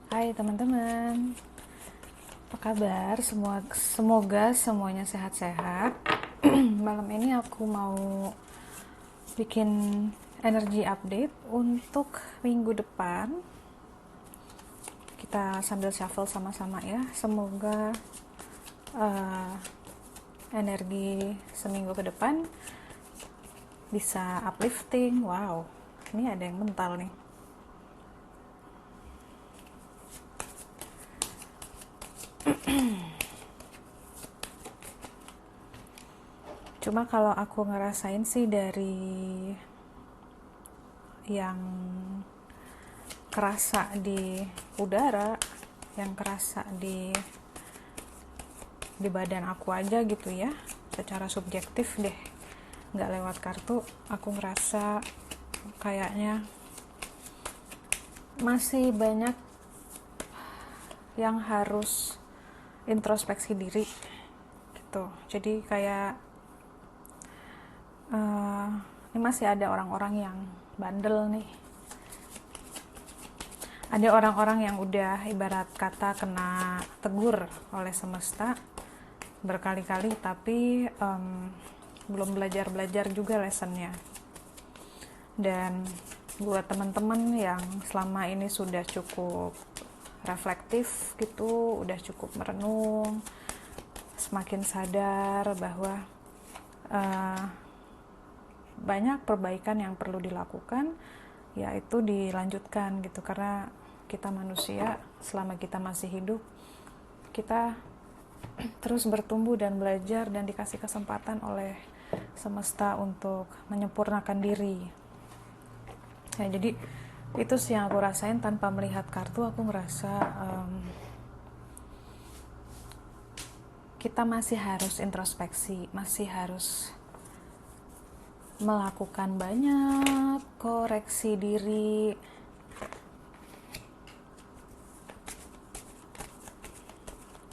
Hai teman-teman, apa kabar? Semoga semuanya sehat-sehat. Malam ini aku mau bikin energi update untuk minggu depan. Kita sambil shuffle sama-sama ya. Semoga eh, energi seminggu ke depan bisa uplifting. Wow, ini ada yang mental nih. Cuma kalau aku ngerasain sih dari yang kerasa di udara, yang kerasa di badan aku aja gitu ya, secara subjektif deh, nggak lewat kartu. Aku ngerasa kayaknya masih banyak yang harus introspeksi diri gitu. Jadi kayak ini masih ada orang-orang yang bandel nih, ada orang-orang yang udah ibarat kata kena tegur oleh semesta berkali-kali, tapi belum belajar juga lessonnya. Dan buat teman-teman yang selama ini sudah cukup reflektif gitu, udah cukup merenung, semakin sadar bahwa banyak perbaikan yang perlu dilakukan, yaitu dilanjutkan gitu, karena kita manusia, selama kita masih hidup, kita terus bertumbuh dan belajar dan dikasih kesempatan oleh semesta untuk menyempurnakan diri. Nah, jadi itu sih yang aku rasain tanpa melihat kartu. Aku ngerasa kita masih harus introspeksi, masih harus melakukan banyak koreksi diri.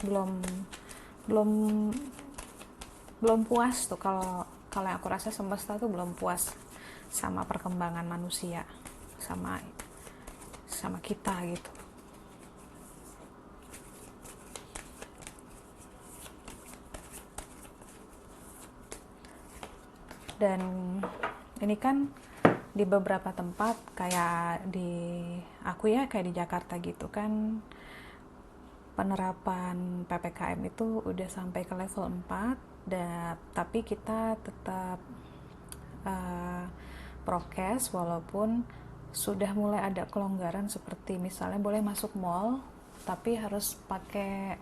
Belum belum belum puas tuh, kalau yang aku rasa semesta tuh belum puas sama perkembangan manusia, sama kita gitu. Dan ini kan di beberapa tempat, kayak di aku ya, kayak di Jakarta gitu kan, penerapan PPKM itu udah sampai ke level 4, tapi kita tetap prokes, walaupun sudah mulai ada kelonggaran, seperti misalnya boleh masuk mall tapi harus pakai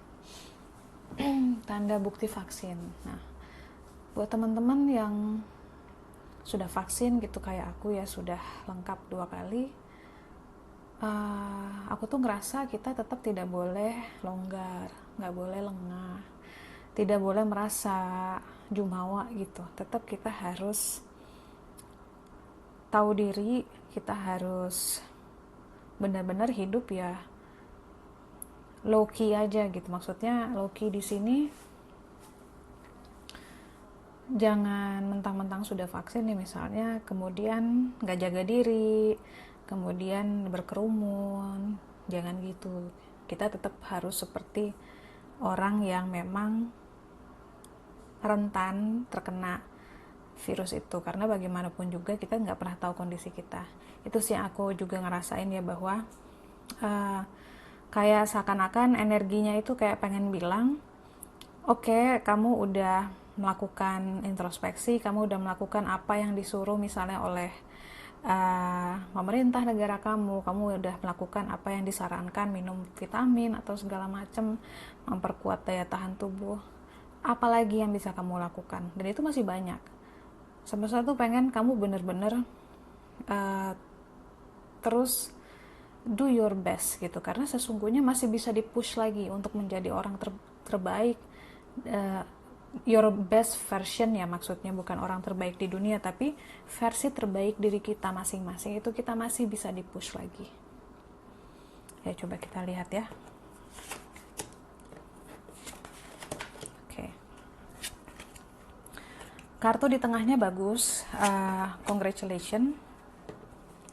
tanda bukti vaksin. Nah, buat teman-teman yang sudah vaksin gitu kayak aku ya, sudah lengkap 2 kali, aku tuh ngerasa kita tetap tidak boleh longgar, nggak boleh lengah, tidak boleh merasa jumawa gitu. Tetap kita harus tahu diri, kita harus benar-benar hidup ya low key aja gitu. Maksudnya low key di sini jangan mentang-mentang sudah vaksin nih misalnya, kemudian nggak jaga diri, kemudian berkerumun. Jangan gitu. Kita tetap harus seperti orang yang memang rentan terkena virus itu, karena bagaimanapun juga kita nggak pernah tahu kondisi kita. Itu sih yang aku juga ngerasain ya, bahwa kayak seakan-akan energinya itu kayak pengen bilang, oke, kamu udah melakukan introspeksi, kamu udah melakukan apa yang disuruh misalnya oleh pemerintah negara kamu udah melakukan apa yang disarankan, minum vitamin atau segala macam, memperkuat daya tahan tubuh. Apalagi yang bisa kamu lakukan? Dan itu masih banyak. Semesta tuh pengen kamu bener-bener terus do your best gitu, karena sesungguhnya masih bisa dipush lagi untuk menjadi orang terbaik, your best version ya, maksudnya bukan orang terbaik di dunia, tapi versi terbaik diri kita masing-masing itu kita masih bisa dipush lagi. Ya, coba kita lihat ya. Oke. Kartu di tengahnya bagus, congratulations.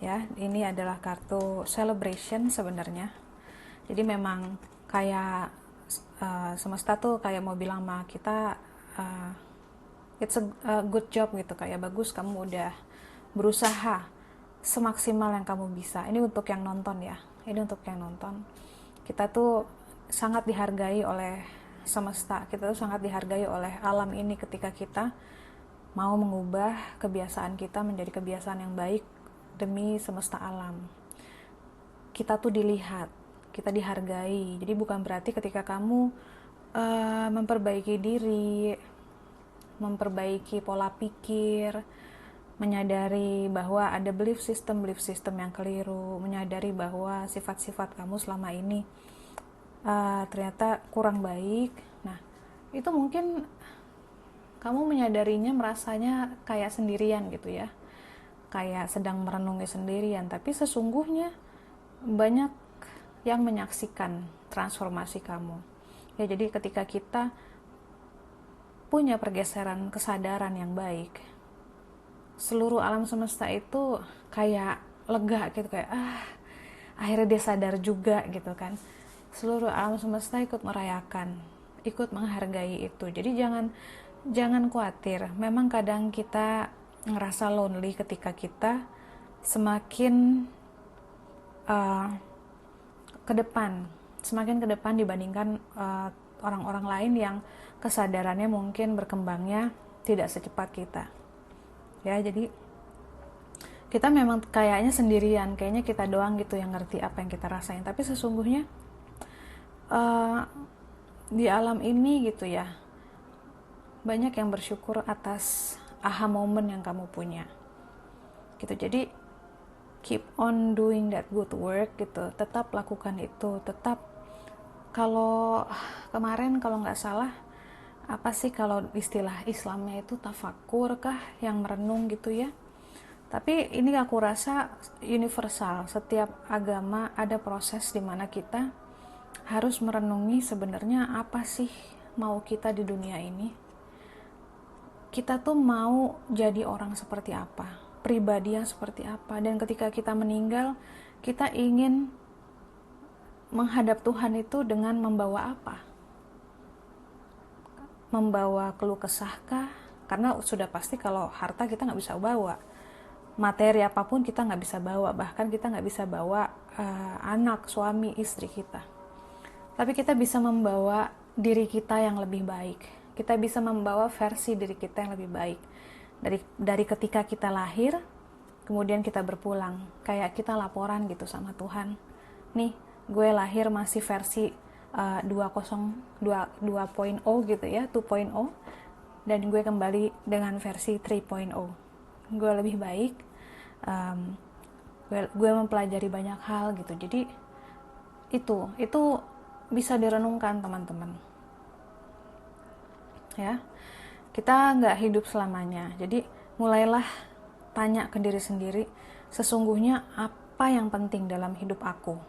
Ya, ini adalah kartu celebration sebenarnya. Jadi memang kayak semesta tuh kayak mau bilang sama kita, it's a good job gitu, kayak bagus kamu udah berusaha semaksimal yang kamu bisa. Ini untuk yang nonton ya, ini untuk yang nonton. Kita tuh sangat dihargai oleh semesta, kita tuh sangat dihargai oleh alam ini ketika kita mau mengubah kebiasaan kita menjadi kebiasaan yang baik demi semesta alam. Kita tuh dilihat, kita dihargai. Jadi bukan berarti ketika kamu memperbaiki diri, memperbaiki pola pikir, menyadari bahwa ada belief system yang keliru, menyadari bahwa sifat-sifat kamu selama ini ternyata kurang baik. Nah, itu mungkin kamu menyadarinya, merasanya kayak sendirian gitu ya, kayak sedang merenungi sendirian, tapi sesungguhnya banyak yang menyaksikan transformasi kamu ya. Jadi ketika kita punya pergeseran kesadaran yang baik, seluruh alam semesta itu kayak lega gitu, kayak akhirnya dia sadar juga gitu kan. Seluruh alam semesta ikut merayakan, ikut menghargai itu. Jadi jangan khawatir. Memang kadang kita ngerasa lonely ketika kita semakin semakin ke depan dibandingkan orang-orang lain yang kesadarannya mungkin berkembangnya tidak secepat kita. Ya, jadi kita memang kayaknya sendirian, kayaknya kita doang gitu yang ngerti apa yang kita rasain. Tapi sesungguhnya di alam ini gitu ya, banyak yang bersyukur atas aha moment yang kamu punya gitu. Jadi keep on doing that good work gitu, tetap lakukan itu, tetap. Kalau kemarin kalau nggak salah, apa sih kalau istilah Islamnya itu tafakur kah, yang merenung gitu ya. Tapi ini aku rasa universal, setiap agama ada proses di mana kita harus merenungi sebenarnya apa sih mau kita di dunia ini. Kita tuh mau jadi orang seperti apa, pribadi yang seperti apa, dan ketika kita meninggal, kita ingin menghadap Tuhan itu dengan membawa apa? Membawa keluh kesahkah? Karena sudah pasti kalau harta kita nggak bisa bawa, materi apapun kita nggak bisa bawa, bahkan kita nggak bisa bawa anak, suami, istri kita. Tapi kita bisa membawa diri kita yang lebih baik. Kita bisa membawa versi diri kita yang lebih baik. Dari ketika kita lahir, kemudian kita berpulang. Kayak kita laporan gitu sama Tuhan. Nih, gue lahir masih versi 2.0 gitu ya, 2.0. Dan gue kembali dengan versi 3.0. Gue lebih baik. Gue mempelajari banyak hal gitu. Jadi itu bisa direnungkan teman-teman. Ya, kita nggak hidup selamanya. Jadi mulailah tanya ke diri sendiri, sesungguhnya apa yang penting dalam hidup aku?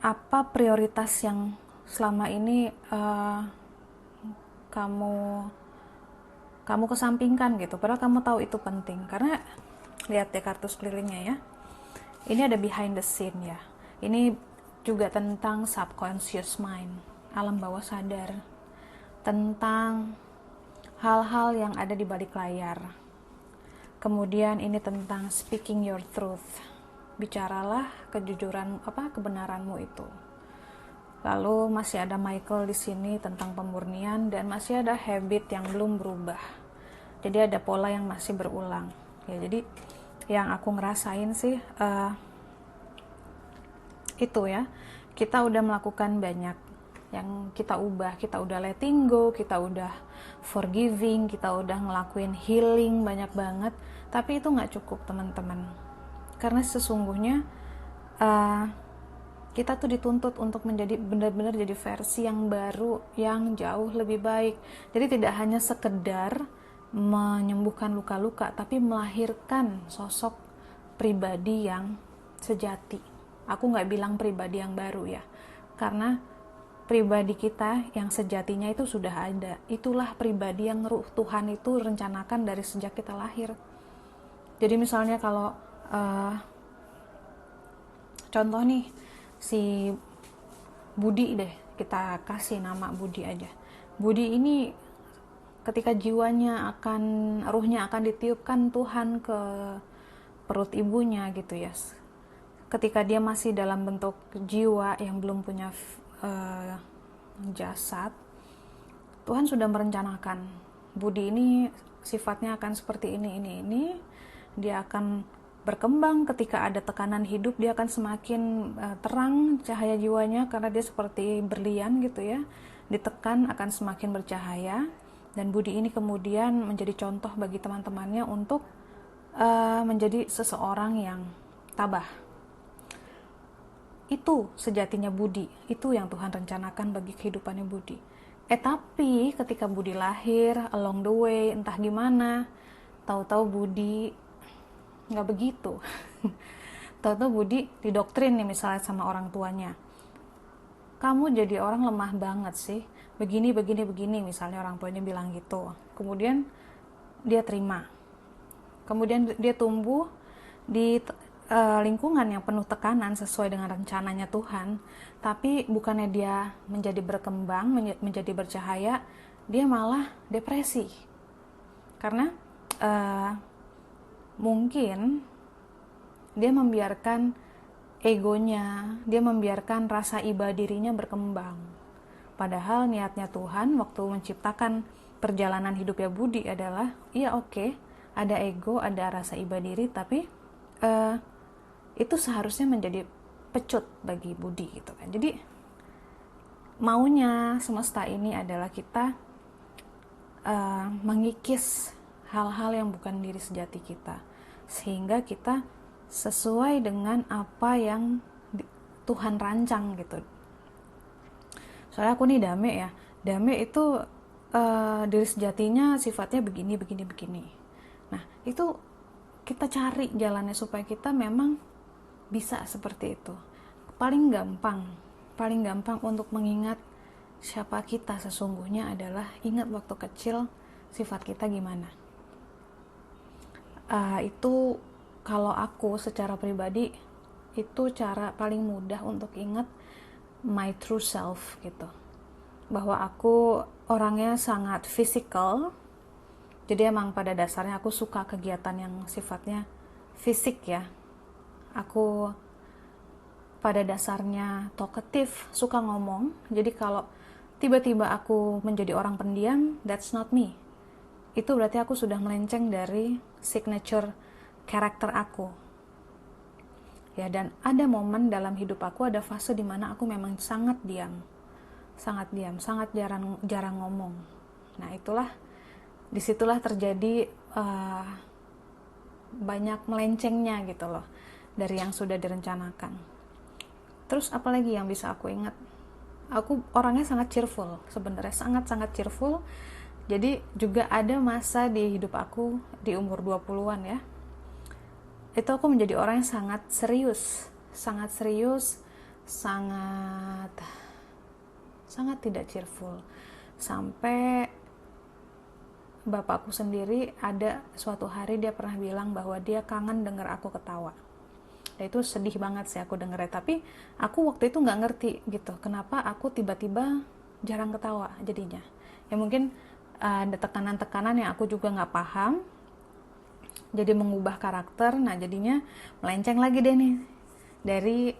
Apa prioritas yang selama ini kamu kesampingkan gitu, padahal kamu tahu itu penting. Karena lihat ya kartu sekelilingnya ya, ini ada behind the scene ya, ini juga tentang subconscious mind, alam bawah sadar, tentang hal-hal yang ada di balik layar. Kemudian ini tentang speaking your truth, bicaralah kebenaranmu itu. Lalu masih ada Michael di sini tentang pemurnian, dan masih ada habit yang belum berubah. Jadi ada pola yang masih berulang. Ya, jadi yang aku ngerasain sih itu ya, kita udah melakukan banyak yang kita ubah, kita udah letting go, kita udah forgiving, kita udah ngelakuin healing banyak banget, tapi itu nggak cukup teman-teman. Karena sesungguhnya kita tuh dituntut untuk menjadi benar-benar jadi versi yang baru, yang jauh lebih baik. Jadi tidak hanya sekedar menyembuhkan luka-luka, tapi melahirkan sosok pribadi yang sejati. Aku nggak bilang pribadi yang baru ya, karena pribadi kita yang sejatinya itu sudah ada. Itulah pribadi yang ruh Tuhan itu rencanakan dari sejak kita lahir. Jadi misalnya kalau contoh nih, si Budi deh, kita kasih nama Budi aja. Budi ini ketika ruhnya akan ditiupkan Tuhan ke perut ibunya gitu ya. Ketika dia masih dalam bentuk jiwa yang belum punya jasad, Tuhan sudah merencanakan Budi ini sifatnya akan seperti ini. Dia akan berkembang, ketika ada tekanan hidup dia akan semakin terang cahaya jiwanya karena dia seperti berlian gitu ya. Ditekan akan semakin bercahaya, dan Budi ini kemudian menjadi contoh bagi teman-temannya untuk menjadi seseorang yang tabah. Itu sejatinya Budi, itu yang Tuhan rencanakan bagi kehidupannya Budi. Tapi ketika Budi lahir, along the way, entah gimana, tahu-tahu Budi nggak begitu. Tahu-tahu Budi didoktrin nih misalnya sama orang tuanya. Kamu jadi orang lemah banget sih, begini, misalnya orang tuanya bilang gitu. Kemudian dia terima. Kemudian dia tumbuh di lingkungan yang penuh tekanan sesuai dengan rencananya Tuhan, tapi bukannya dia menjadi berkembang, menjadi bercahaya, dia malah depresi. Karena mungkin dia membiarkan egonya, dia membiarkan rasa iba dirinya berkembang. Padahal niatnya Tuhan waktu menciptakan perjalanan hidupnya Budi adalah, iya oke, ada ego, ada rasa iba diri, tapi itu seharusnya menjadi pecut bagi Budi gitu kan. Jadi maunya semesta ini adalah kita mengikis hal-hal yang bukan diri sejati kita, sehingga kita sesuai dengan apa yang Tuhan rancang gitu. Soalnya aku nih Dame ya, Dame itu diri sejatinya sifatnya begini. Nah itu kita cari jalannya supaya kita memang bisa seperti itu. Paling gampang untuk mengingat siapa kita sesungguhnya adalah ingat waktu kecil sifat kita gimana. Itu kalau aku secara pribadi itu cara paling mudah untuk ingat my true self gitu. Bahwa aku orangnya sangat physical. Jadi emang pada dasarnya aku suka kegiatan yang sifatnya fisik ya. Aku pada dasarnya talkative, suka ngomong. Jadi kalau tiba-tiba aku menjadi orang pendiam, that's not me. Itu berarti aku sudah melenceng dari signature karakter aku. Ya, dan ada momen dalam hidup aku, ada fase di mana aku memang sangat diam, sangat jarang ngomong. Nah, disitulah terjadi banyak melencengnya gitu loh dari yang sudah direncanakan. Terus apalagi yang bisa aku ingat? Aku orangnya sangat cheerful, sebenarnya sangat cheerful. Jadi juga ada masa di hidup aku di umur 20-an ya. Itu aku menjadi orang yang sangat serius, sangat tidak cheerful. Sampai bapakku sendiri ada suatu hari dia pernah bilang bahwa dia kangen dengar aku ketawa. Ya, itu sedih banget sih aku dengernya, tapi aku waktu itu nggak ngerti gitu kenapa aku tiba-tiba jarang ketawa jadinya. Ya mungkin ada tekanan-tekanan yang aku juga nggak paham, jadi mengubah karakter. Nah jadinya melenceng lagi deh nih dari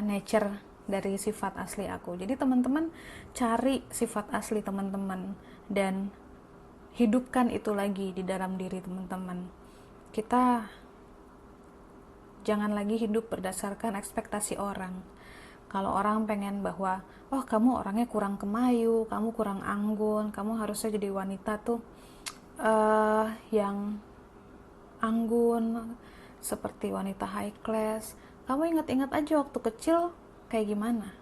nature, dari sifat asli aku. Jadi teman-teman cari sifat asli teman-teman dan hidupkan itu lagi di dalam diri teman-teman. Kita jangan lagi hidup berdasarkan ekspektasi orang. Kalau orang pengen bahwa, oh kamu orangnya kurang kemayu, kamu kurang anggun, kamu harusnya jadi wanita tuh yang anggun, seperti wanita high class. Kamu ingat-ingat aja waktu kecil kayak gimana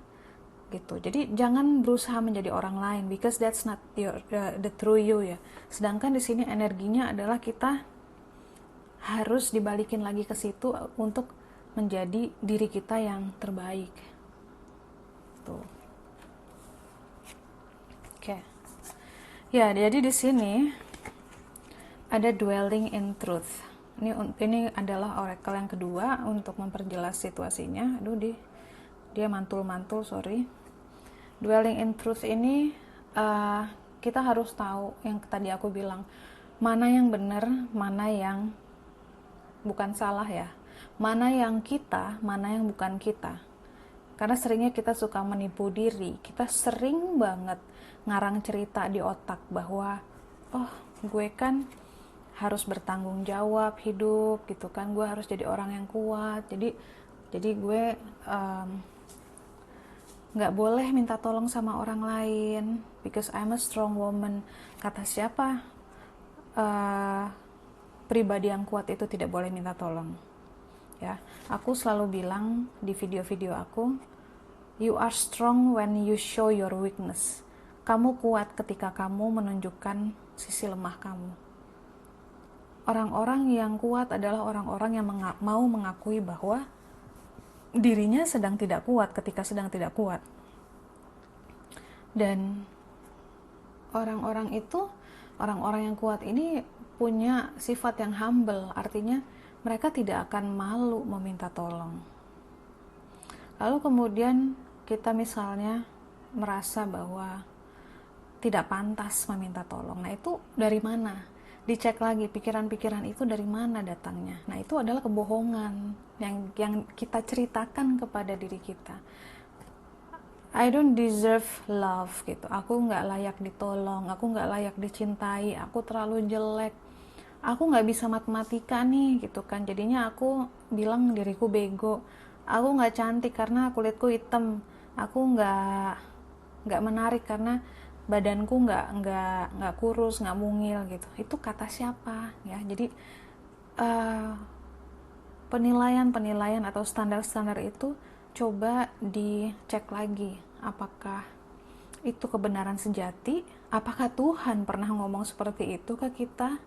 gitu. Jadi jangan berusaha menjadi orang lain, because that's not the true you ya. Sedangkan di sini energinya adalah kita harus dibalikin lagi ke situ untuk menjadi diri kita yang terbaik. Tuh. Oke. Ya, jadi di sini ada dwelling in truth. Ini adalah oracle yang kedua untuk memperjelas situasinya. Aduh, dia mantul-mantul, sorry. Dwelling in truth ini kita harus tahu yang tadi aku bilang, mana yang benar, mana yang bukan salah ya. Mana yang kita, mana yang bukan kita. Karena seringnya kita suka menipu diri. Kita sering banget ngarang cerita di otak bahwa oh, gue kan harus bertanggung jawab hidup gitu kan, gue harus jadi orang yang kuat, jadi gue nggak boleh minta tolong sama orang lain because I'm a strong woman. Kata siapa? Pribadi yang kuat itu tidak boleh minta tolong ya. Aku selalu bilang di video-video aku, you are strong when you show your weakness. Kamu kuat ketika kamu menunjukkan sisi lemah kamu. Orang-orang yang kuat adalah orang-orang yang mau mengakui bahwa dirinya sedang tidak kuat ketika sedang tidak kuat. Dan orang-orang yang kuat ini punya sifat yang humble, artinya mereka tidak akan malu meminta tolong. Lalu kemudian kita misalnya merasa bahwa tidak pantas meminta tolong. Nah, itu dari mana? Dicek lagi pikiran-pikiran itu dari mana datangnya. Nah, itu adalah kebohongan yang kita ceritakan kepada diri kita. I don't deserve love gitu. Aku nggak layak ditolong, aku nggak layak dicintai, aku terlalu jelek, aku nggak bisa matematika nih gitu kan. Jadinya aku bilang diriku bego. Aku nggak cantik karena kulitku hitam. Aku nggak menarik karena badanku nggak kurus, nggak mungil gitu. Itu kata siapa ya? Jadi penilaian atau standar-standar itu coba dicek lagi, apakah itu kebenaran sejati, apakah Tuhan pernah ngomong seperti itu ke kita,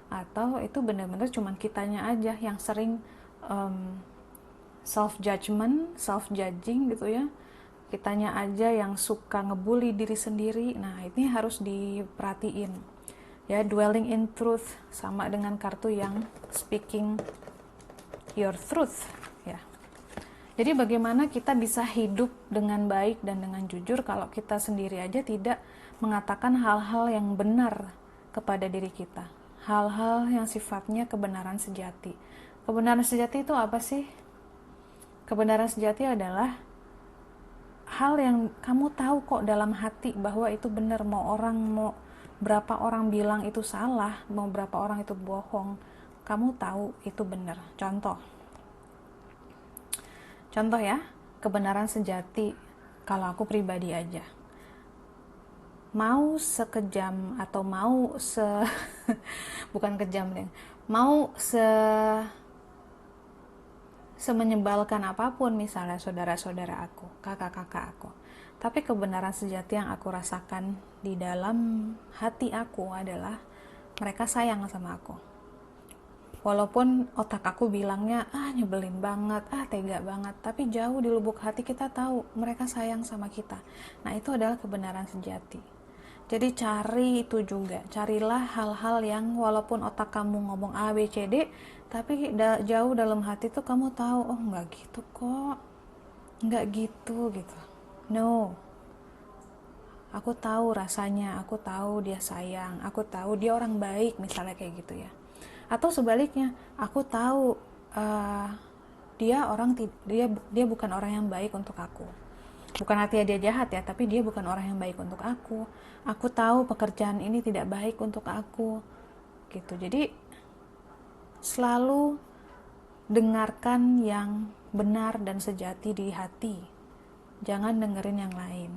atau itu benar-benar cuman kitanya aja yang sering self-judging gitu ya. Kitanya aja yang suka ngebully diri sendiri. Nah, ini harus diperhatiin ya. Dwelling in truth sama dengan kartu yang speaking your truth ya. Jadi bagaimana kita bisa hidup dengan baik dan dengan jujur kalau kita sendiri aja tidak mengatakan hal-hal yang benar kepada diri kita, hal-hal yang sifatnya kebenaran sejati. Kebenaran sejati itu apa sih? Kebenaran sejati adalah hal yang kamu tahu kok dalam hati bahwa itu benar. Mau berapa orang bilang itu salah, mau berapa orang itu bohong, kamu tahu itu benar. Contoh ya, kebenaran sejati kalau aku pribadi aja. Mau sekejam atau mau bukan kejam deh. Mau semenyebalkan apapun misalnya saudara-saudara aku, kakak-kakak aku, tapi kebenaran sejati yang aku rasakan di dalam hati aku adalah mereka sayang sama aku. Walaupun otak aku bilangnya nyebelin banget, tega banget, tapi jauh di lubuk hati kita tahu mereka sayang sama kita. Nah, itu adalah kebenaran sejati. Jadi cari itu juga, carilah hal-hal yang walaupun otak kamu ngomong A, B, C, D, tapi jauh dalam hati tuh kamu tahu, oh nggak gitu kok, nggak gitu. No, aku tahu rasanya, aku tahu dia sayang, aku tahu dia orang baik, misalnya kayak gitu ya. Atau sebaliknya, aku tahu dia bukan orang yang baik untuk aku. Bukan artinya dia jahat ya, tapi dia bukan orang yang baik untuk aku. Aku tahu pekerjaan ini tidak baik untuk aku, gitu. Jadi selalu dengarkan yang benar dan sejati di hati. Jangan dengerin yang lain.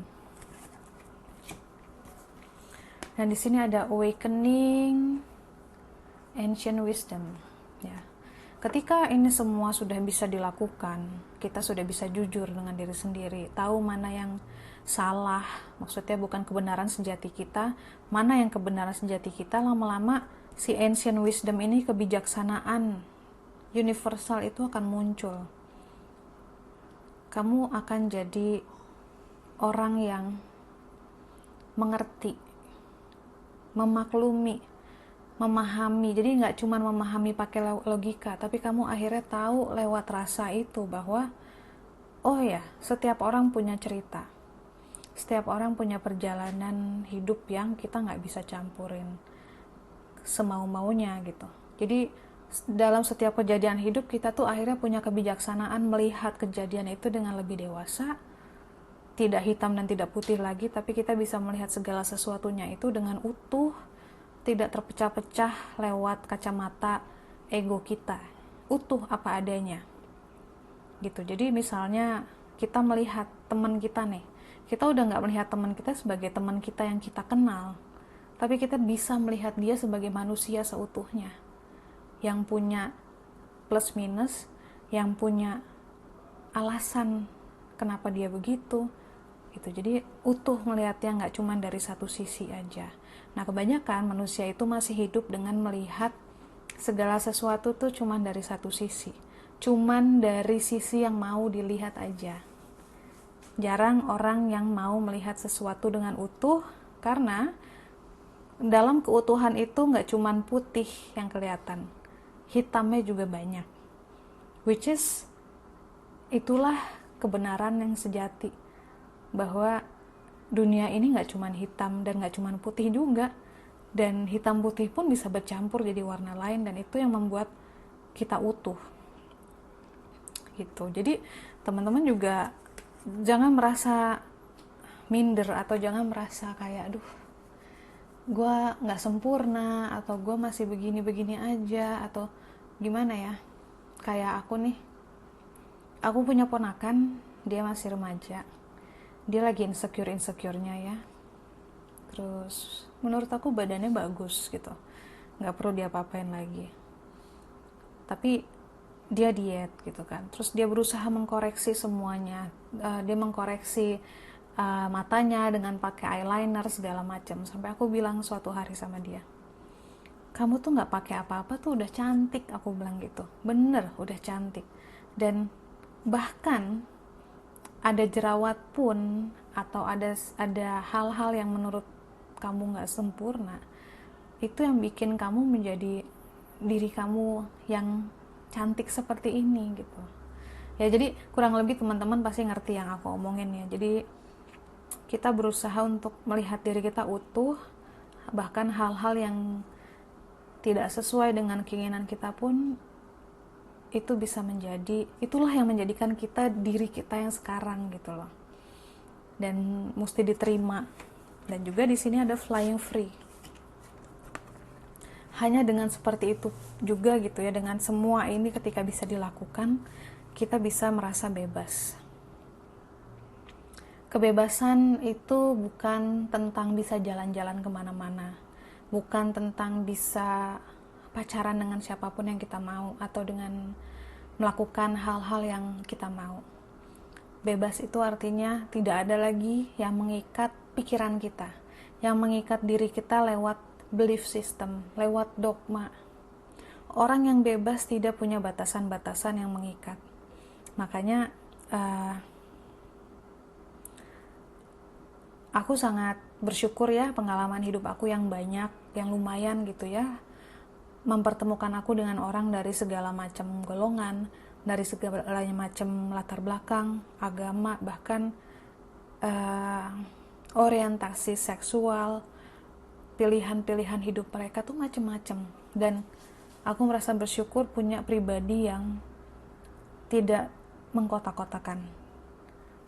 Dan di sini ada awakening ancient wisdom, ya. Ketika ini semua sudah bisa dilakukan, kita sudah bisa jujur dengan diri sendiri, tahu mana yang salah, maksudnya bukan kebenaran sejati kita, mana yang kebenaran sejati kita. Lama-lama si ancient wisdom ini, kebijaksanaan universal itu akan muncul. Kamu akan jadi orang yang mengerti, memaklumi, memahami. Jadi nggak cuma memahami pakai logika, tapi kamu akhirnya tahu lewat rasa itu bahwa oh ya, setiap orang punya cerita. Setiap orang punya perjalanan hidup yang kita nggak bisa campurin semau-maunya gitu. Jadi dalam setiap kejadian hidup kita tuh akhirnya punya kebijaksanaan melihat kejadian itu dengan lebih dewasa, tidak hitam dan tidak putih lagi, tapi kita bisa melihat segala sesuatunya itu dengan utuh, tidak terpecah-pecah lewat kacamata ego kita, utuh apa adanya gitu. Jadi misalnya kita melihat teman kita nih, kita udah nggak melihat teman kita sebagai teman kita yang kita kenal, tapi kita bisa melihat dia sebagai manusia seutuhnya, yang punya plus minus, yang punya alasan kenapa dia begitu gitu. Jadi utuh melihatnya, nggak cuma dari satu sisi aja. Nah, kebanyakan manusia itu masih hidup dengan melihat segala sesuatu tuh cuma dari satu sisi, cuman dari sisi yang mau dilihat aja. Jarang orang yang mau melihat sesuatu dengan utuh, karena dalam keutuhan itu nggak cuman putih yang kelihatan, hitamnya juga banyak, which is itulah kebenaran yang sejati, bahwa dunia ini nggak cuman hitam dan nggak cuman putih juga, dan hitam putih pun bisa bercampur jadi warna lain, dan itu yang membuat kita utuh gitu. Jadi teman-teman juga jangan merasa minder atau jangan merasa kayak aduh gue nggak sempurna atau gue masih begini-begini aja atau gimana ya. Kayak aku punya ponakan, dia masih remaja, dia lagi insecure-nya ya. Terus menurut aku badannya bagus gitu, nggak perlu dia apa-apain lagi, tapi dia diet gitu kan. Terus dia berusaha mengkoreksi semuanya. Dia mengkoreksi matanya dengan pakai eyeliner segala macam, sampai aku bilang suatu hari sama dia, kamu tuh nggak pakai apa-apa tuh udah cantik, aku bilang gitu. Bener, udah cantik. Dan bahkan ada jerawat pun atau ada hal-hal yang menurut kamu nggak sempurna, itu yang bikin kamu menjadi diri kamu yang cantik seperti ini gitu ya. Jadi kurang lebih teman-teman pasti ngerti yang aku omongin ya. Jadi kita berusaha untuk melihat diri kita utuh, bahkan hal-hal yang tidak sesuai dengan keinginan kita pun itu bisa menjadi, itulah yang menjadikan kita diri kita yang sekarang gitu loh, dan mesti diterima. Dan juga di sini ada flying free. Hanya dengan seperti itu juga gitu ya, dengan semua ini ketika bisa dilakukan, kita bisa merasa bebas. Kebebasan itu bukan tentang bisa jalan-jalan kemana-mana, bukan tentang bisa pacaran dengan siapapun yang kita mau atau dengan melakukan hal-hal yang kita mau. Bebas itu artinya tidak ada lagi yang mengikat pikiran kita, yang mengikat diri kita lewat belief system, lewat dogma. Orang yang bebas tidak punya batasan-batasan yang mengikat. Makanya aku sangat bersyukur ya, pengalaman hidup aku yang banyak, yang lumayan gitu ya, mempertemukan aku dengan orang dari segala macam golongan, dari segala macam latar belakang, agama, bahkan orientasi seksual, pilihan-pilihan hidup mereka tuh macam-macam. Dan aku merasa bersyukur punya pribadi yang tidak mengkotak-kotakan.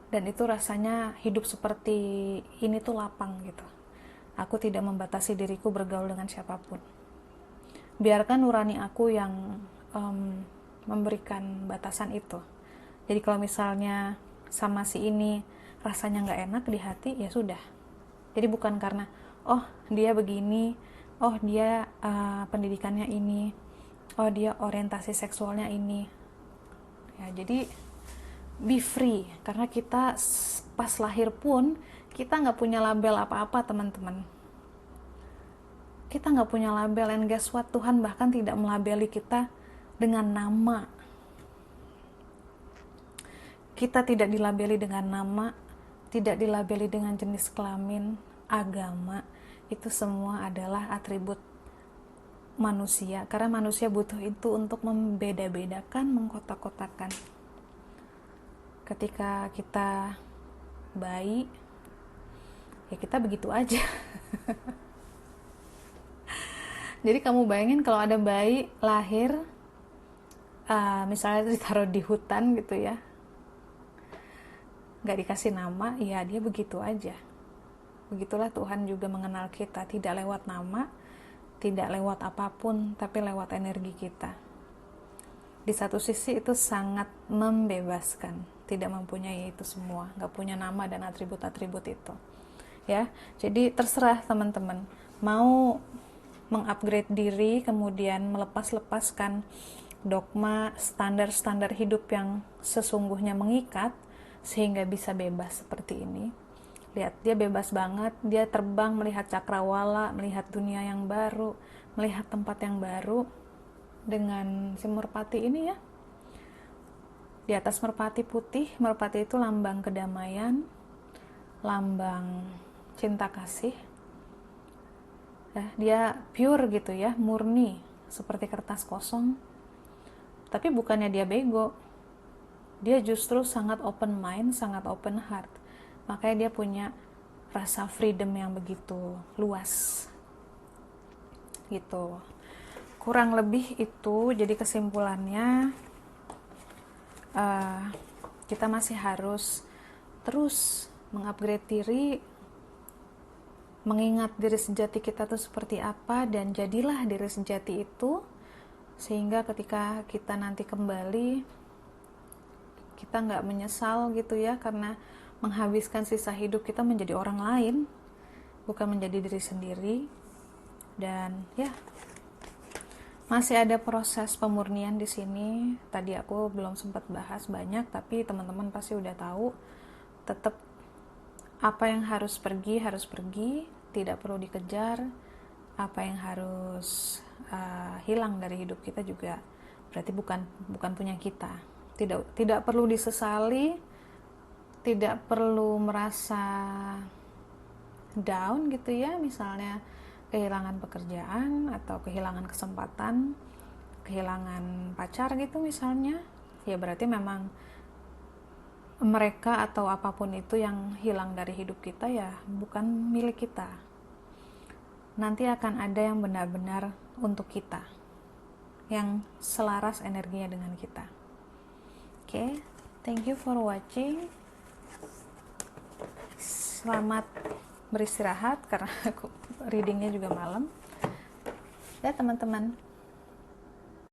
Dan itu rasanya hidup seperti ini tuh lapang gitu. Aku tidak membatasi diriku bergaul dengan siapapun. Biarkan nurani aku yang memberikan batasan itu. Jadi kalau misalnya sama si ini rasanya nggak enak di hati, ya sudah. Jadi bukan karena oh dia begini, oh dia pendidikannya ini, oh dia orientasi seksualnya ini. Ya jadi be free, karena kita pas lahir pun kita nggak punya label apa-apa teman-teman. Kita nggak punya label, and guess what, Tuhan bahkan tidak melabeli kita dengan nama. Kita tidak dilabeli dengan nama, tidak dilabeli dengan jenis kelamin, agama. Itu semua adalah atribut manusia, karena manusia butuh itu untuk membeda-bedakan, mengkotak-kotakan. Ketika kita bayi, ya kita begitu aja. Jadi kamu bayangin kalau ada bayi lahir, misalnya ditaruh di hutan gitu ya, nggak dikasih nama, ya dia begitu aja. Begitulah Tuhan juga mengenal kita, tidak lewat nama, tidak lewat apapun, tapi lewat energi kita. Di satu sisi itu sangat membebaskan, tidak mempunyai itu semua, nggak punya nama dan atribut-atribut itu. Ya, jadi terserah teman-teman mau mengupgrade diri, kemudian melepas-lepaskan dogma standar-standar hidup yang sesungguhnya mengikat sehingga bisa bebas seperti ini. Lihat, dia bebas banget, dia terbang melihat cakrawala, melihat dunia yang baru, melihat tempat yang baru dengan si merpati ini ya. Di atas merpati putih, merpati itu lambang kedamaian, lambang cinta kasih. Dia pure gitu ya, murni, seperti kertas kosong. Tapi bukannya dia bego, dia justru sangat open mind, sangat open heart. Makanya dia punya rasa freedom yang begitu luas gitu. Kurang lebih itu. Jadi kesimpulannya, kita masih harus terus mengupgrade diri, mengingat diri sejati kita tuh seperti apa, dan jadilah diri sejati itu, sehingga ketika kita nanti kembali, kita nggak menyesal gitu ya, karena menghabiskan sisa hidup kita menjadi orang lain, bukan menjadi diri sendiri. Dan ya, masih ada proses pemurnian di sini. Tadi aku belum sempat bahas banyak, tapi teman-teman pasti udah tahu. Tetap apa yang harus pergi, tidak perlu dikejar. Apa yang harus hilang dari hidup kita juga berarti bukan punya kita. Tidak perlu disesali, tidak perlu merasa down gitu ya, misalnya kehilangan pekerjaan atau kehilangan kesempatan, kehilangan pacar gitu misalnya, ya berarti memang mereka atau apapun itu yang hilang dari hidup kita ya bukan milik kita. Nanti akan ada yang benar-benar untuk kita, yang selaras energinya dengan kita. Oke, thank you for watching. Selamat beristirahat karena aku readingnya juga malam. Ya teman-teman.